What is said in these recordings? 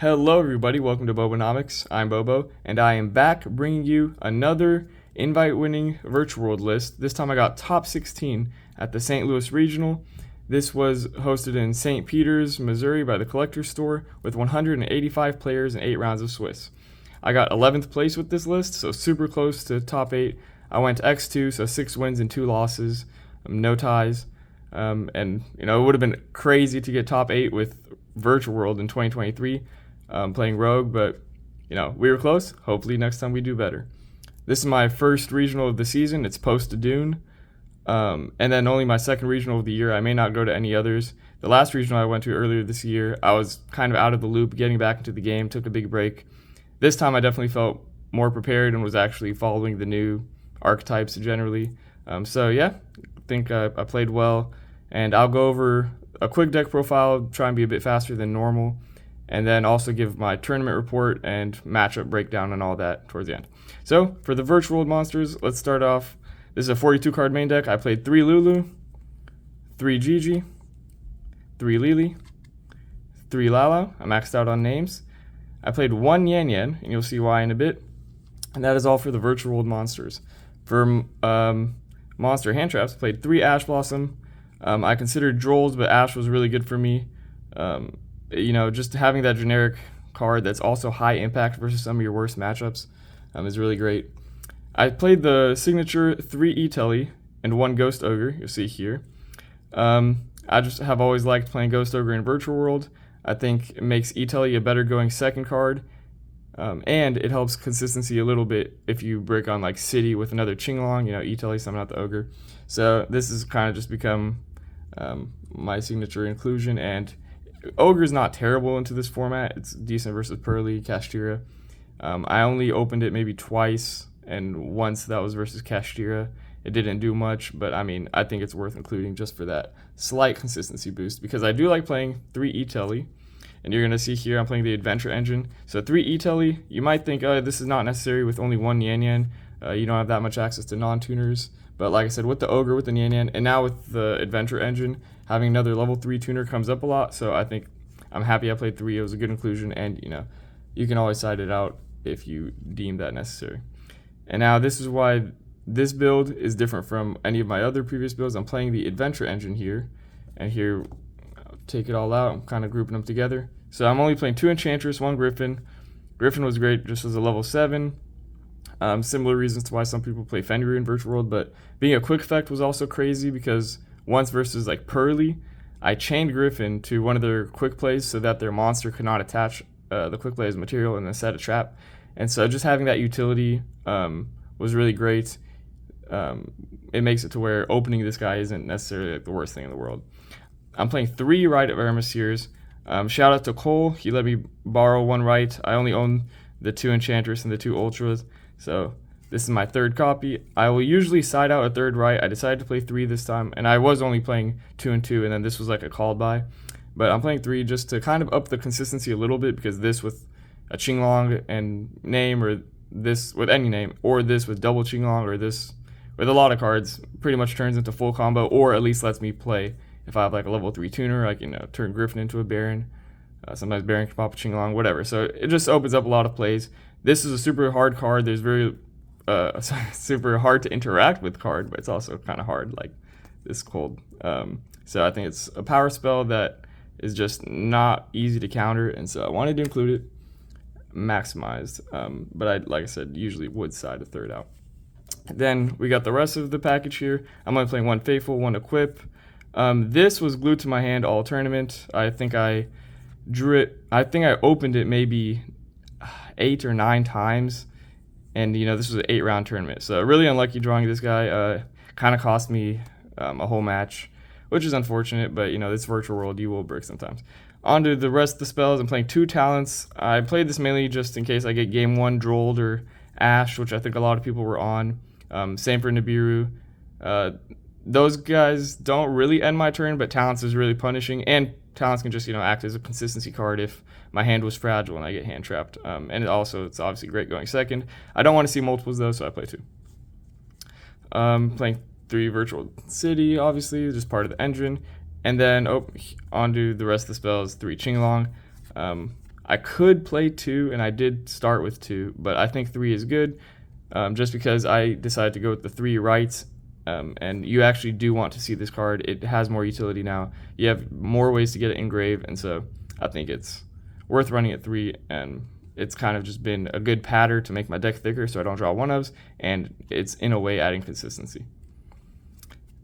Hello everybody, welcome to Bobonomics. I'm Bobo, and I am back bringing you another invite-winning virtual world list. This time I got top 16 at the St. Louis Regional. This was hosted in St. Peters, Missouri by the Collector's Store with 185 players and 8 rounds of Swiss. I got 11th place with this list, so super close to top 8. I went X2, so 6 wins and 2 losses, no ties. And it would have been crazy to get top 8 with Virtual World in 2023. Playing Rogue, but we were close. Hopefully next time we do better. This is my first regional of the season. It's post to Dune, and then only my second regional of the year. I may not go to any others. The last regional I went to earlier this year, I was kind of out of the loop, getting back into the game, took a big break. This time I definitely felt more prepared and was actually following the new archetypes generally. So yeah, I think I played well, and I'll go over a quick deck profile, try and be a bit faster than normal, and then also give my tournament report and matchup breakdown and all that towards the end. So for the virtual world monsters, let's start off. This is a 42 card main deck. I played 3 Lulu, 3 Gigi, 3 Lily, 3 Laolao. I maxed out on names. I played 1 Yan Yan, and you'll see why in a bit. And that is all for the virtual world monsters. For monster hand traps, I played 3 Ash Blossom. I considered Drolls, but Ash was really good for me. Just having that generic card that's also high impact versus some of your worst matchups is really great. I played the signature 3 E-Telly and 1 Ghost Ogre, you'll see here. I just have always liked playing Ghost Ogre in Virtual World. I think it makes E-Telly a better going second card, and it helps consistency a little bit if you break on like City with another Qinglong, E-Telly summon out the Ogre. So this has kind of just become my signature inclusion, and Ogre's not terrible into this format. It's decent versus Pearly, Kashtira. I only opened it maybe twice, and once that was versus Kashtira. It didn't do much, but I think it's worth including just for that slight consistency boost, because I do like playing 3 E-Telly, and you're going to see here I'm playing the Adventure Engine. So 3 E-Telly, you might think, oh, this is not necessary with only 1 Yan Yan. You don't have that much access to non-tuners. But like I said, with the Ogre, with the Yan Yan, and now with the Adventure Engine, having another level 3 tuner comes up a lot. So I think I'm happy I played 3. It was a good inclusion, and you can always side it out if you deem that necessary. And now this is why this build is different from any of my other previous builds. I'm playing the Adventure Engine here, and here I'll take it all out. I'm kind of grouping them together. So I'm only playing 2 Enchantress, 1 Gryphon. Gryphon was great just as a level 7. Similar reasons to why some people play Fenrir in Virtual World, but being a quick effect was also crazy because once versus like Pearly, I chained Gryphon to one of their quick plays so that their monster could not attach the quick play as material and then set a trap. And so just having that utility was really great. It makes it to where opening this guy isn't necessarily like the worst thing in the world. I'm playing 3 Rite of Aramis. Shout out to Cole. He let me borrow 1 Rite. I only own the 2 Enchantress and the 2 Ultras. So this is my 3rd copy. I will usually side out a 3rd Rite. I decided to play 3 this time, and I was only playing 2 and 2, and then this was like a called by. But I'm playing 3 just to kind of up the consistency a little bit, because this with a Qinglong and name, or this with any name, or this with double Qinglong, or this with a lot of cards, pretty much turns into full combo, or at least lets me play. If I have like a level 3 tuner, I can turn Gryphon into a Baron. Sometimes Baron can pop a Qinglong, whatever. So it just opens up a lot of plays. This is a super hard card. There's very super hard to interact with card, but it's also kind of hard, like this cold. So I think it's a power spell that is just not easy to counter, and so I wanted to include it maximized. But like I said, usually would side a 3rd out. Then we got the rest of the package here. I'm only playing 1 Faithful, 1 Equip. This was glued to my hand all tournament. I think I drew it. I think I opened it maybe 8 or 9 times, and this was an 8-round tournament. So really unlucky drawing this guy. Kind of cost me a whole match, which is unfortunate. But this Virtual World, you will break sometimes. On to the rest of the spells. I'm playing 2 Talents. I played this mainly just in case I get game 1 Drolled or Ash, which I think a lot of people were on. Same for Nibiru. Those guys don't really end my turn, but Talents is really punishing, and Talents can just act as a consistency card if my hand was fragile and I get hand trapped. And it's obviously great going second. I don't want to see multiples though, so I play 2. Playing 3 Virtual City, obviously, just part of the engine, and then on to the rest of the spells. 3 Qinglong. I could play 2, and I did start with 2, but I think 3 is good, just because I decided to go with the 3 rights. And you actually do want to see this card. It has more utility now. You have more ways to get it engraved, and so I think it's worth running at 3, and it's kind of just been a good pattern to make my deck thicker so I don't draw one-ofs, and it's in a way adding consistency.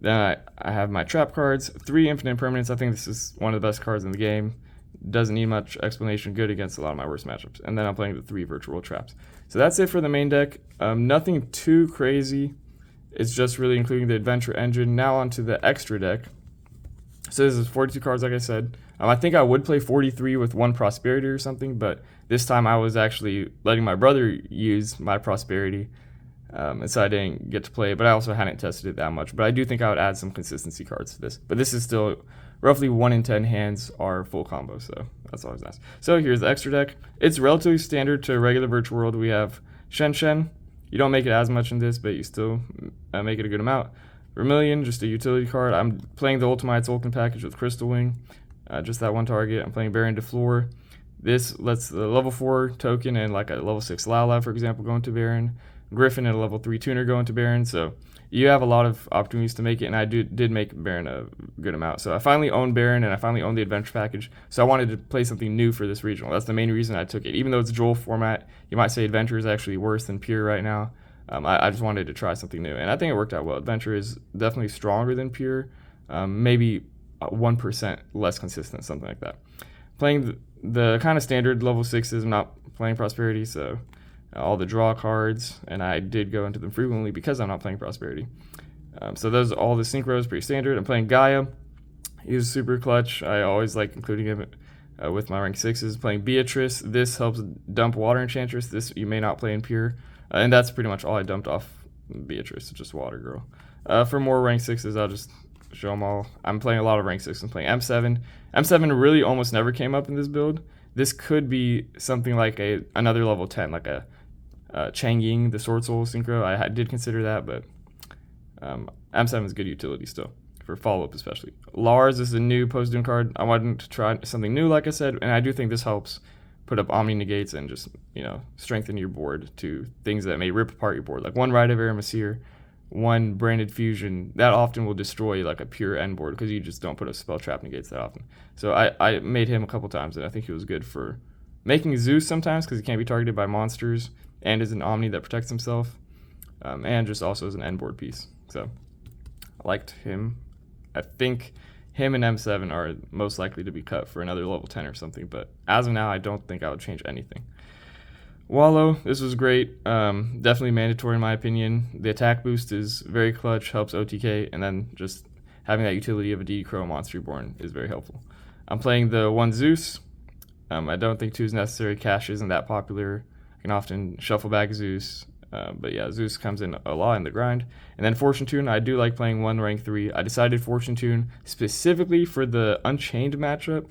Then I have my trap cards, 3 infinite permanents. I think this is one of the best cards in the game. Doesn't need much explanation, good against a lot of my worst matchups. And then I'm playing the 3 virtual world traps. So that's it for the main deck. Nothing too crazy. It's just really including the adventure engine. Now onto the extra deck. So this is 42 cards, like I said. I think I would play 43 with 1 prosperity or something, but this time I was actually letting my brother use my prosperity, and so I didn't get to play it, but I also hadn't tested it that much. But I do think I would add some consistency cards to this. But this is still roughly 1 in 10 hands are full combo, so that's always nice. So here's the extra deck. It's relatively standard to regular virtual world. We have Shen Shen. You don't make it as much in this, but you still make it a good amount. Vermilion, just a utility card. I'm playing the Ultimites Ulcan package with Crystal Wing, just that 1 target. I'm playing Baron de Fleur. This lets the level 4 token and like a level 6 Laolao, for example, go into Baron. Gryphon and a level 3 tuner go into Baron. So you have a lot of opportunities to make it, and I did make Baron a good amount. So I finally own Baron, and I finally own the adventure package. So I wanted to play something new for this regional. That's the main reason I took it. Even though it's Joel format, you might say adventure is actually worse than pure right now. I just wanted to try something new, and I think it worked out well. Adventure is definitely stronger than pure, maybe 1% less consistent, something like that. Playing the kind of standard level 6s, I'm not playing prosperity, so all the draw cards, and I did go into them frequently because I'm not playing prosperity. So those all the synchros, pretty standard. I'm playing Gaia. He's super clutch. I always like including him with my rank 6s. Playing Beatrice. This helps dump Water Enchantress. This you may not play in pure. And that's pretty much all I dumped off Beatrice, just Water Girl. For more rank 6s, I'll just show them all. I'm playing a lot of rank 6s. I'm playing M7. M7 really almost never came up in this build. This could be something like another level 10, like a Qinglong, the Sword Soul Synchro. I did consider that, but M7 is good utility still, for follow-up especially. Lars is a new post-doom card. I wanted to try something new, like I said, and I do think this helps put up Omni Negates and just, strengthen your board to things that may rip apart your board. Like 1 Rite of Aramesir, 1 Branded Fusion, that often will destroy like a pure end board because you just don't put up spell trap negates that often. So I made him a couple times, and I think he was good for making Zeus sometimes because he can't be targeted by monsters and is an Omni that protects himself, and just also as an end board piece. So I liked him. I think him and M7 are most likely to be cut for another level 10 or something, but as of now, I don't think I would change anything. Wallow, this was great. Definitely mandatory in my opinion. The attack boost is very clutch, helps OTK, and then just having that utility of a D Crow and Monster Reborn is very helpful. I'm playing the 1 Zeus. I don't think 2 is necessary. Cash isn't that popular. I can often shuffle back Zeus. But yeah, Zeus comes in a lot in the grind. And then Fortune Tune, I do like playing 1 rank 3. I decided Fortune Tune specifically for the Unchained matchup.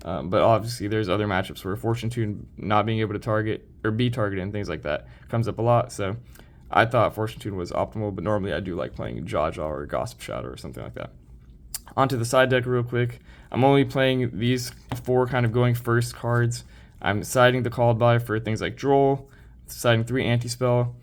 But obviously there's other matchups where Fortune Tune not being able to target or be targeted and things like that comes up a lot. So I thought Fortune Tune was optimal, but normally I do like playing Jaw or Gossip Shadow or something like that. Onto the side deck real quick. I'm only playing these 4 kind of going first cards. I'm siding the Called By for things like Droll, siding 3 Anti-Spell.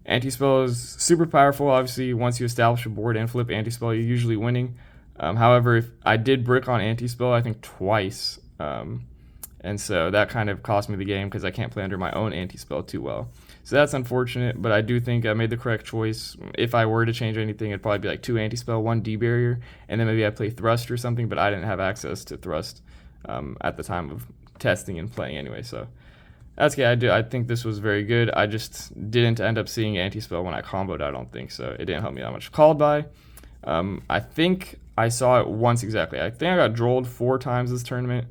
Anti-Spell is super powerful. Obviously, once you establish a board and flip Anti-Spell, you're usually winning. However, if I did brick on Anti-Spell, I think twice. And so that kind of cost me the game because I can't play under my own Anti-Spell too well. So that's unfortunate, but I do think I made the correct choice. If I were to change anything, it'd probably be like 2 Anti-Spell, 1 D-Barrier, and then maybe I play Thrust or something, but I didn't have access to Thrust at the time of testing and playing anyway, so that's good. I think this was very good. I just didn't end up seeing Anti-Spell when I comboed, I don't think, so it didn't help me that much. Called By, I think I saw it once exactly. I think I got drolled 4 times this tournament.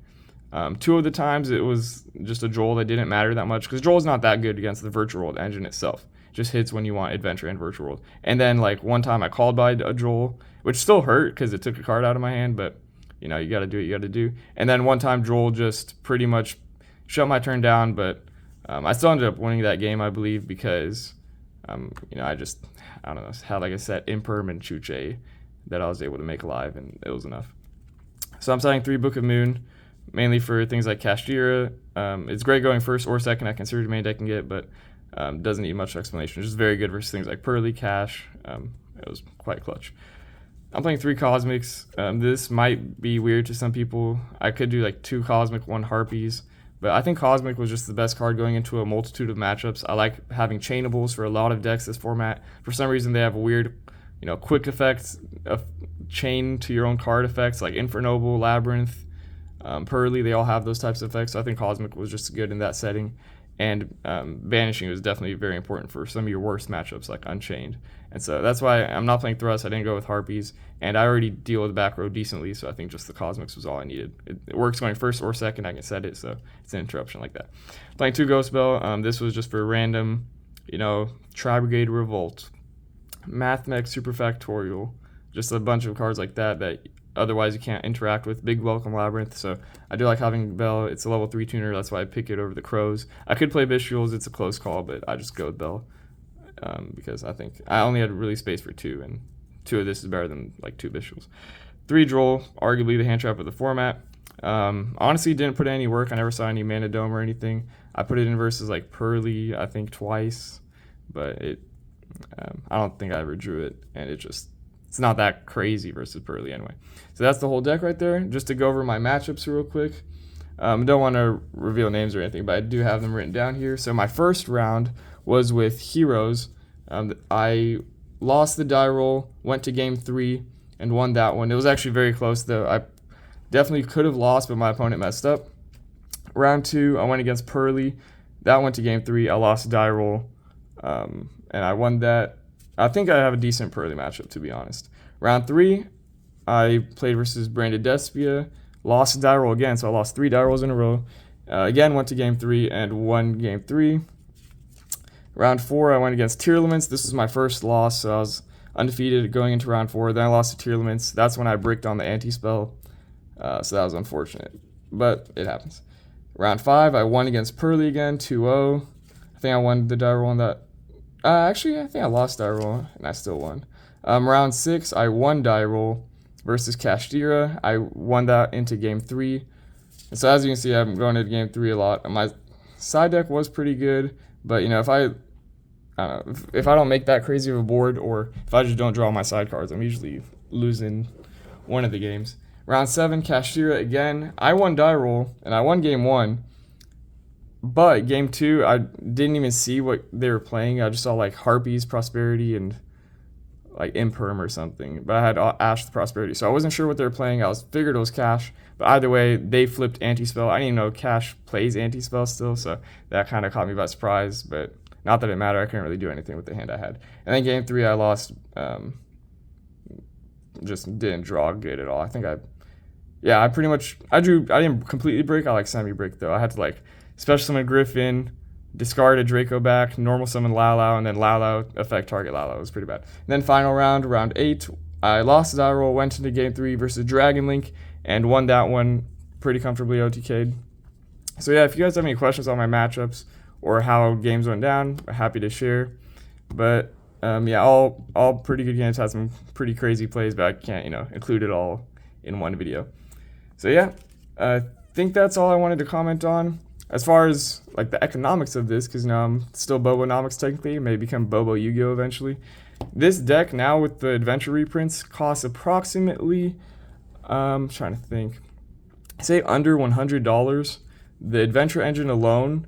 2 of the times it was just a droll that didn't matter that much because droll is not that good against the virtual world engine itself. It just hits when you want adventure and virtual world. And then like one time I called by a droll, which still hurt because it took a card out of my hand, but you got to do what you got to do. And then one time droll just pretty much shut my turn down, but I still ended up winning that game, I believe, because I don't know, had like a set imperm and chuche that I was able to make alive, and it was enough. So I'm signing 3 Book of Moon. mainly for things like Kashtira. It's great going first or second. I consider the main deck can get, but doesn't need much explanation. Just very good versus things like Pearly, Cash. It was quite clutch. I'm playing 3 Cosmics. This might be weird to some people. I could do like 2 Cosmic, 1 Harpies, but I think Cosmic was just the best card going into a multitude of matchups. I like having chainables for a lot of decks this format. For some reason, they have a weird, quick effects of chain to your own card effects like Infernoble, Labyrinth, Pearly. They all have those types of effects. So I think Cosmic was just good in that setting. And Banishing was definitely very important for some of your worst matchups like Unchained. And so that's why I'm not playing Thrust. I didn't go with Harpies. And I already deal with the back row decently, so I think just the Cosmics was all I needed. It works going first or second. I can set it, so it's an interruption like that. Playing 2 Ghost Belle. This was just for random, Tri-Brigade Revolt, Math Mech Superfactorial, just a bunch of cards like that otherwise you can't interact with. Big Welcome Labyrinth, so I do like having Belle. It's a level 3 tuner, that's why I pick it over the Crows. I could play Bishuals, it's a close call, but I just go with Belle because I think I only had really space for 2, and 2 of this is better than like 2 Bishuals. 3 Droll, arguably the hand trap of the format. Honestly, didn't put in any work. I never saw any Mana Dome or anything. I put it in versus like Pearly, I think twice, but I don't think I ever drew it, and it's not that crazy versus Pearly anyway. So that's the whole deck right there. Just to go over my matchups real quick. I don't want to reveal names or anything, but I do have them written down here. So my first round was with Heroes. I lost the die roll, went to game 3, and won that one. It was actually very close, though. I definitely could have lost, but my opponent messed up. Round 2, I went against Pearly. That went to game 3. I lost die roll, and I won that. I think I have a decent Pearly matchup, to be honest. Round 3, I played versus Branded Despia, lost die roll again, so I lost 3 die rolls in a row. Again, went to game 3 and won game 3. Round 4, I went against Tearlaments. This was my first loss, so I was undefeated going into round 4. Then I lost to Tearlaments. That's when I bricked on the anti-spell, so that was unfortunate, but it happens. Round 5, I won against Pearly again, 2-0. I think I won the die roll on that. Actually, I think I lost die roll, and I still won. Round 6, I won die roll versus Kashtira. I won that into game 3. And so as you can see, I'm going into game 3 a lot. My side deck was pretty good, but if if I don't make that crazy of a board, or if I just don't draw my side cards, I'm usually losing one of the games. Round 7, Kashtira again. I won die roll, and I won game 1. But game 2, I didn't even see what they were playing. I just saw like Harpies, Prosperity, and like Imperm or something. But I had Ash the Prosperity, so I wasn't sure what they were playing. Figured it was Cash. But either way, they flipped anti-spell. I didn't even know Cash plays anti-spell still, so that kind of caught me by surprise. But not that it mattered. I couldn't really do anything with the hand I had. And then game 3, I lost. Just didn't draw good at all. I think I didn't completely break. I like semi-break though. I had to like special summon Gryphon, discard a Dracoback, normal summon Laolao, and then Laolao affect target Laolao. It was pretty bad. And then final round, round 8, I lost die roll, went into game 3 versus Dragon Link, and won that one pretty comfortably OTK'd. So yeah, if you guys have any questions on my matchups or how games went down, I'm happy to share. But yeah, all pretty good games, had some pretty crazy plays, but I can't include it all in one video. So yeah, I think that's all I wanted to comment on. As far as like the economics of this, because I'm still Bobonomics technically, may become Bobo Yu-Gi-Oh eventually. This deck now with the adventure reprints costs approximately, I'm trying to think, say under $100. The adventure engine alone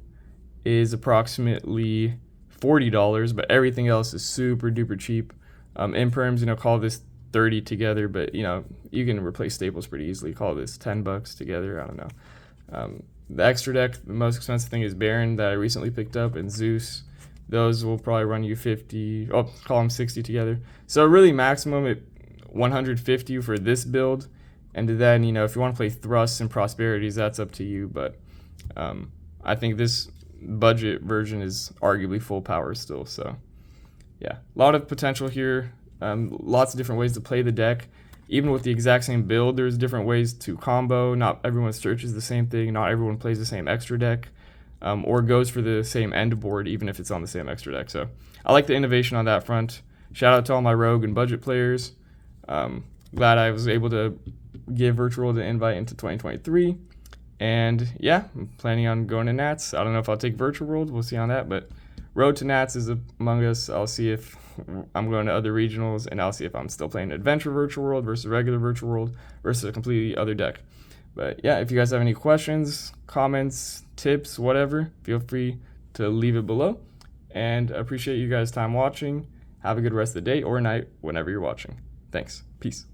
is approximately $40, but everything else is super duper cheap. Imperms, call this 30 together, but you can replace staples pretty easily. Call this $10 together. I don't know. The extra deck, the most expensive thing is Baron that I recently picked up, and Zeus. Those will probably run you 50. Oh, call them 60 together. So really maximum at 150 for this build, and then if you want to play thrusts and prosperities, that's up to you. But I think this budget version is arguably full power still. So yeah, a lot of potential here. Lots of different ways to play the deck. Even with the exact same build, there's different ways to combo. Not everyone searches the same thing. Not everyone plays the same extra deck, or goes for the same end board, even if it's on the same extra deck. So I like the innovation on that front. Shout out to all my rogue and budget players. Glad I was able to give Virtual the invite into 2023. And yeah, I'm planning on going to Nats. I don't know if I'll take Virtual World. We'll see on that. But Road to Nats is among us. I'll see if I'm going to other regionals, and I'll see if I'm still playing Adventure Virtual World versus regular Virtual World versus a completely other deck. But yeah, if you guys have any questions, comments, tips, whatever, feel free to leave it below. And I appreciate you guys' time watching. Have a good rest of the day or night whenever you're watching. Thanks. Peace.